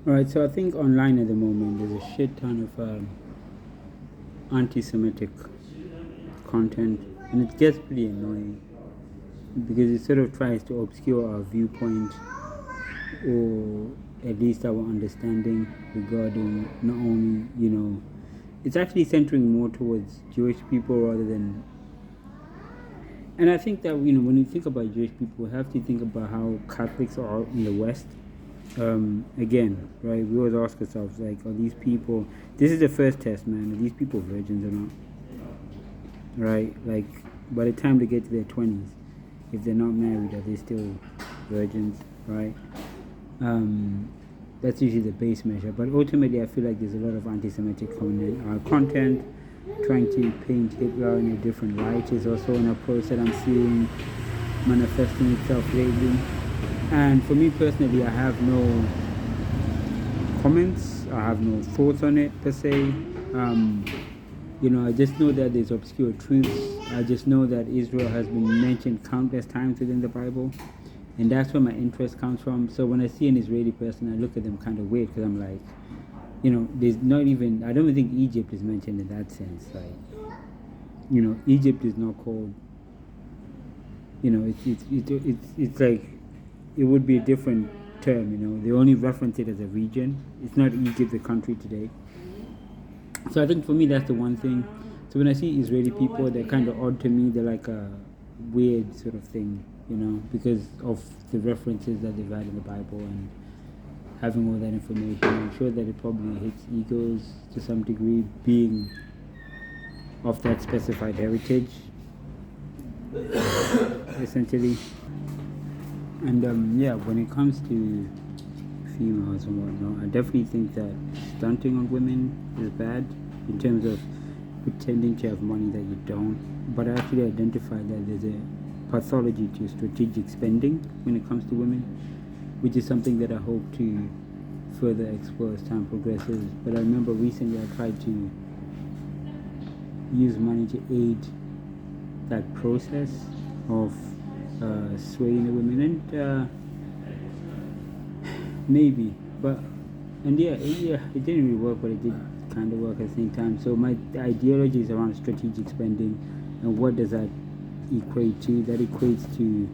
All right, so I think online at the moment there's a shit ton of anti-Semitic content, and it gets pretty annoying because it sort of tries to obscure our viewpoint or at least our understanding regarding not only, it's actually centering more towards Jewish people rather than. And I think that, when you think about Jewish people, we have to think about how Catholics are in the West. Again, right, we always ask ourselves, like, are these people, this is the first test, man, are these people virgins or not? Right? Like, by the time they get to their 20s, if they're not married, are they still virgins? Right? That's usually the base measure. But ultimately, I feel like there's a lot of anti Semitic content. Trying to paint Hitler in a different light is also an approach that I'm seeing manifesting itself lately. And for me personally, I have no comments, I have no thoughts on it per se. I just know that there's obscure truths. I just know that Israel has been mentioned countless times within the Bible, and that's where my interest comes from. So when I see an Israeli person, I look at them kind of weird because I'm like, there's not even, I don't even think Egypt is mentioned in that sense. Like, Egypt is not called, it's like, it would be a different term, they only reference it as a region. It's not Egypt, the country today. So I think for me, that's the one thing. So when I see Israeli people, they're kind of odd to me. They're like a weird sort of thing, because of the references that they've had in the Bible and having all that information. I'm sure that it probably hits egos to some degree, being of that specified heritage, essentially. And yeah, when it comes to females and whatnot, I definitely think that stunting on women is bad in terms of pretending to have money that you don't. But I actually identify that there's a pathology to strategic spending when it comes to women, which is something that I hope to further explore as time progresses. But I remember recently I tried to use money to aid that process of swaying the women, and maybe, and yeah, it didn't really work, but it did kind of work at the same time. So my ideology is around strategic spending, and what does that equate to? That equates to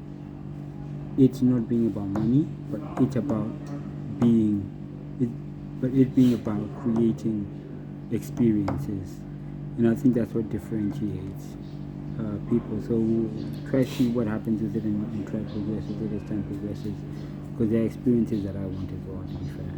it not being about money, but it being about creating experiences, and I think that's what differentiates people. So we'll try to see what happens with it and try to progress with it as time progresses, because there are experiences that I want as well, to be fair.